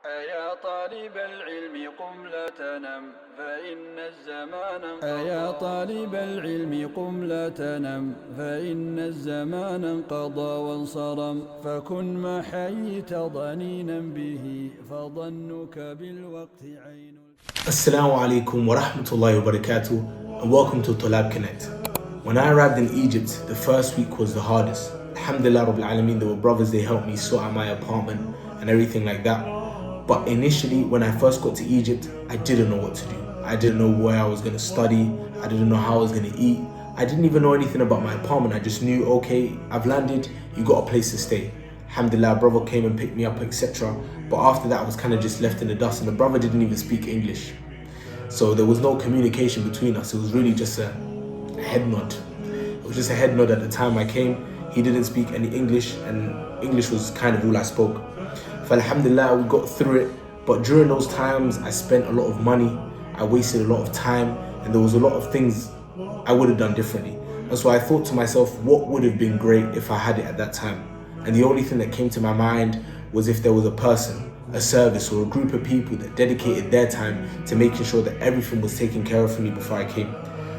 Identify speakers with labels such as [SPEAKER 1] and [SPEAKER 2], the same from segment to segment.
[SPEAKER 1] أيا طالب العلم قم لا تنم فإن الزمان أيا طالب العلم قم لا تنم فإن الزمان انقضى وانصرم فكن ما حييت ضنينا به فظنك بالوقت عين.
[SPEAKER 2] Assalamu alaikum wa rahmatullahi wa barakatuh, and welcome to Tullabconnect. When I arrived in Egypt, the first week was the hardest. Alhamdulillah Rabbil Alameen, there were brothers, they helped me sort out my apartment and everything like that. But initially, when I first got to Egypt, I didn't know what to do. I didn't know where I was going to study. I didn't know how I was going to eat. I didn't even know anything about my apartment. I just knew, okay, I've landed, you got a place to stay. Alhamdulillah, brother came and picked me up, etc. But after that, I was kind of just left in the dust, and the brother didn't even speak English. So there was no communication between us. It was really just a head nod. It was just a head nod at the time I came. He didn't speak any English, and English was kind of all I spoke. So alhamdulillah, we got through it. But during those times, I spent a lot of money. I wasted a lot of time, and there was a lot of things I would have done differently. And so I thought to myself, what would have been great if I had it at that time? And the only thing that came to my mind was if there was a person, a service, or a group of people that dedicated their time to making sure that everything was taken care of for me before I came.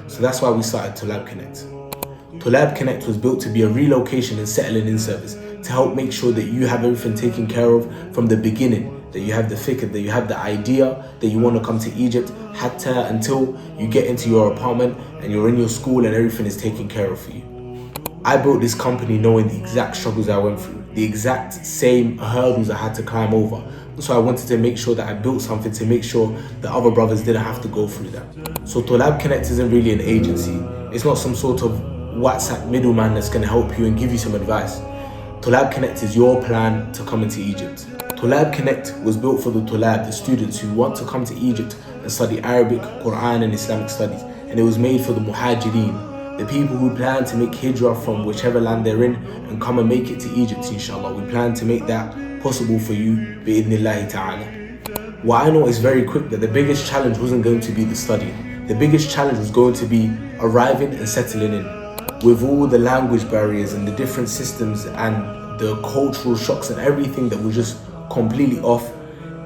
[SPEAKER 2] So that's why we started Tullabconnect. Tullabconnect was built to be a relocation and settling in service to help make sure that you have everything taken care of from the beginning, that you have the fikr, that you have the idea that you want to come to Egypt, hatta until you get into your apartment and you're in your school and everything is taken care of for you. I built this company knowing the exact struggles I went through, the exact same hurdles I had to climb over. So I wanted to make sure that I built something to make sure that other brothers didn't have to go through that. So Tullabconnect isn't really an agency. It's not some sort of WhatsApp middleman that's going to help you and give you some advice. Tullabconnect is your plan to come into Egypt. Tullabconnect was built for the Tullab, the students who want to come to Egypt and study Arabic, Quran and Islamic studies. And it was made for the Muhajirin, the people who plan to make hijrah from whichever land they're in and come and make it to Egypt, inshallah. We plan to make that possible for you, bi'idhnillahi ta'ala. What I know is very quick that the biggest challenge wasn't going to be the studying. The biggest challenge was going to be arriving and settling in. With all the language barriers and the different systems and the cultural shocks and everything that was just completely off,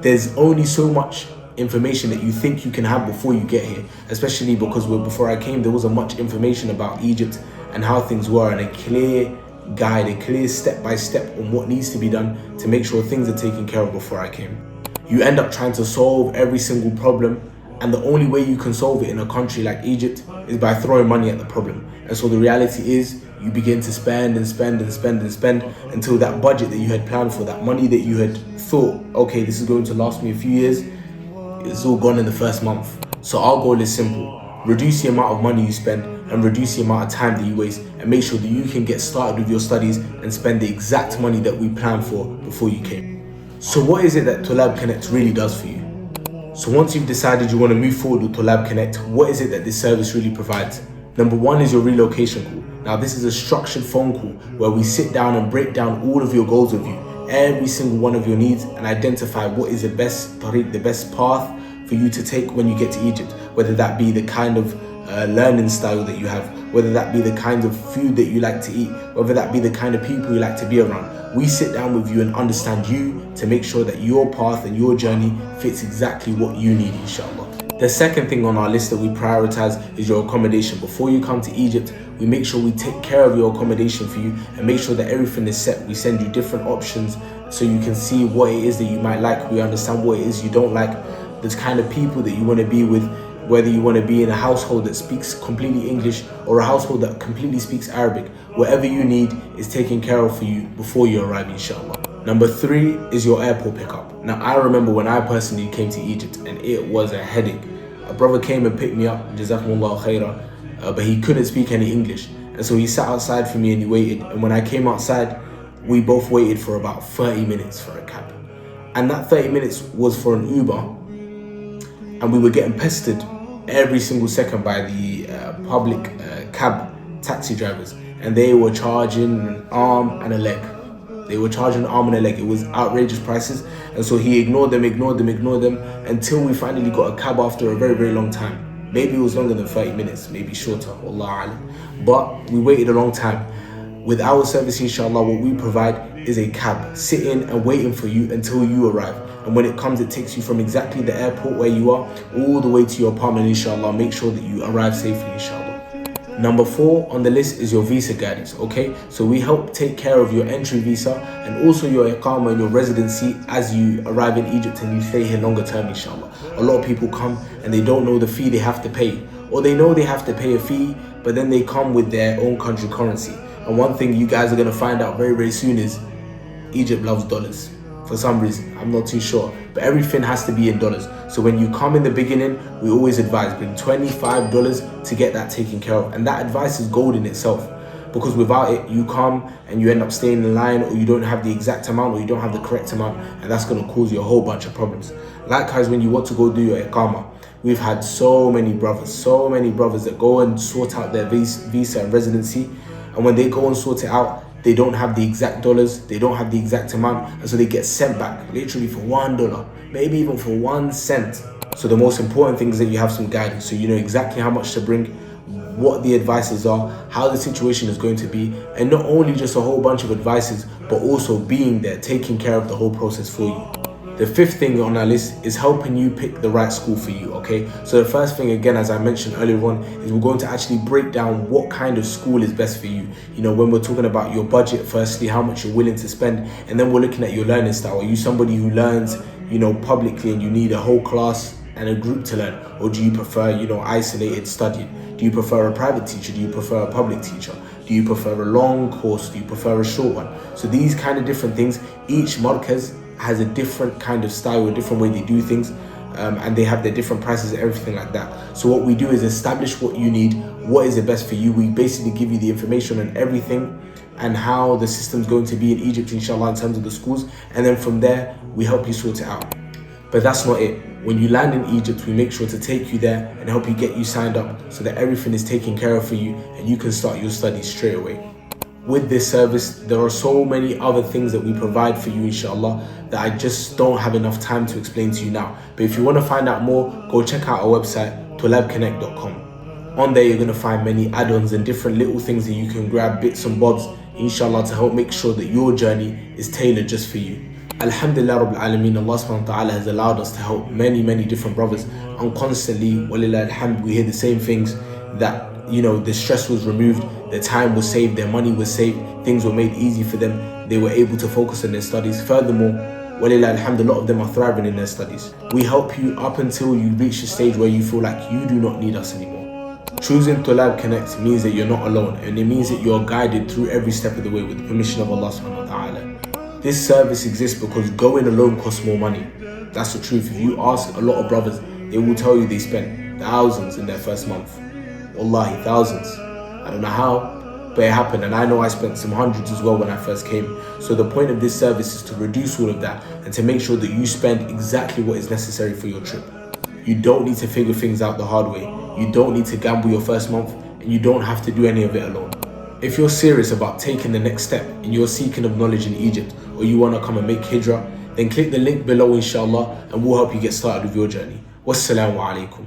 [SPEAKER 2] there's only so much information that you think you can have before you get here, especially because before I came there wasn't much information about Egypt and how things were, and a clear guide, a clear step-by-step on what needs to be done to make sure things are taken care of before I came. You end up trying to solve every single problem, and the only way you can solve it in a country like Egypt is by throwing money at the problem. And so the reality is you begin to spend and spend and spend and spend until that budget that you had planned for, that money that you had thought, okay, this is going to last me a few years, it's all gone in the first month. So our goal is simple: reduce the amount of money you spend and reduce the amount of time that you waste, and make sure that you can get started with your studies and spend the exact money that we planned for before you came. So what is it that Tullabconnect really does for you? So once you've decided you want to move forward with Tullabconnect, what is it that this service really provides? Number one is your relocation call. Now this is a structured phone call where we sit down and break down all of your goals with you, every single one of your needs, and identify what is the best tariq, the best path for you to take when you get to Egypt, whether that be the kind of learning style that you have, whether that be the kind of food that you like to eat, whether that be the kind of people you like to be around. We sit down with you and understand you to make sure that your path and your journey fits exactly what you need, inshallah. The second thing on our list that we prioritize is your accommodation. Before you come to Egypt, we make sure we take care of your accommodation for you and make sure that everything is set. We send you different options so you can see what it is that you might like. We understand what it is you don't like, the kind of people that you want to be with, whether you want to be in a household that speaks completely English or a household that completely speaks Arabic. Whatever you need is taken care of for you before you arrive, inshallah. Number three is your airport pickup. Now I remember when I personally came to Egypt and it was a headache. A brother came and picked me up, jazakumullahu khairah, but he couldn't speak any English. And so he sat outside for me and he waited. And when I came outside, we both waited for about 30 minutes for a cab. And that 30 minutes was for an Uber. And we were getting pestered every single second by the public cab taxi drivers. And they were charging an arm and a leg. They were charging an arm and a leg. It was outrageous prices. And so he ignored them until we finally got a cab after a very, very long time. Maybe it was longer than 30 minutes, maybe shorter, wallahu alam. But we waited a long time. With our service, inshallah, what we provide is a cab sitting and waiting for you until you arrive. And when it comes, it takes you from exactly the airport where you are all the way to your apartment, inshallah. Make sure that you arrive safely, inshallah. Number 4 on the list is your visa guidance, okay? So we help take care of your entry visa and also your iqama and your residency as you arrive in Egypt and you stay here longer term, inshallah. A lot of people come and they don't know the fee they have to pay, or they know they have to pay a fee, but then they come with their own country currency. And one thing you guys are gonna find out very, very soon is Egypt loves dollars. For some reason, I'm not too sure, but everything has to be in dollars. So when you come in the beginning, we always advise bring $25 to get that taken care of. And that advice is gold in itself, because without it, you come and you end up staying in line, or you don't have the exact amount, or you don't have the correct amount, and that's gonna cause you a whole bunch of problems. Likewise, when you want to go do your iqama, we've had so many brothers that go and sort out their visa and residency, and when they go and sort it out, they don't have the exact dollars, they don't have the exact amount, and so they get sent back literally for $1, maybe even for 1 cent. So the most important thing is that you have some guidance, so you know exactly how much to bring, what the advices are, how the situation is going to be, and not only just a whole bunch of advices, but also being there, taking care of the whole process for you. The 5th thing on our list is helping you pick the right school for you, okay? So the first thing, again, as I mentioned earlier on, is we're going to actually break down what kind of school is best for you. You know, when we're talking about your budget, firstly, how much you're willing to spend, and then we're looking at your learning style. Are you somebody who learns, you know, publicly and you need a whole class and a group to learn? Or do you prefer, you know, isolated studying? Do you prefer a private teacher? Do you prefer a public teacher? Do you prefer a long course? Do you prefer a short one? So these kind of different things, each markaz has a different kind of style, a different way they do things, and they have their different prices and everything like that. So what we do is establish what you need, what is the best for you. We basically give you the information on everything and how the system's going to be in Egypt, inshallah, in terms of the schools, and then from there, we help you sort it out. But that's not it. When you land in Egypt, we make sure to take you there and help you get you signed up so that everything is taken care of for you and you can start your studies straight away. With this service, there are so many other things that we provide for you, inshallah, that I just don't have enough time to explain to you now. But if you want to find out more, go check out our website, Tullabconnect.com. On there, you're going to find many add-ons and different little things that you can grab, bits and bobs, inshallah, to help make sure that your journey is tailored just for you. Alhamdulillah Rabbil Alameen, Allah subhanahu wa ta'ala has allowed us to help many different brothers, and constantly, walillah alhamd, we hear the same things, that, you know, the stress was removed, their time was saved, their money was saved, things were made easy for them, they were able to focus on their studies. Furthermore, walillah alhamd, a lot of them are thriving in their studies. We help you up until you reach the stage where you feel like you do not need us anymore. Choosing Tullabconnect means that you're not alone, and it means that you're guided through every step of the way with the permission of Allah subhanahu wa ta'ala. This service exists because going alone costs more money. That's the truth. If you ask a lot of brothers, they will tell you they spent thousands in their first month. Wallahi, thousands. I don't know how, but it happened, and I know I spent some hundreds as well when I first came. So the point of this service is to reduce all of that and to make sure that you spend exactly what is necessary for your trip. You don't need to figure things out the hard way. You don't need to gamble your first month, and you don't have to do any of it alone. If you're serious about taking the next step in your seeking of knowledge in Egypt, or you want to come and make hijrah, then click the link below, inshallah, and we'll help you get started with your journey. Wassalamu alaikum.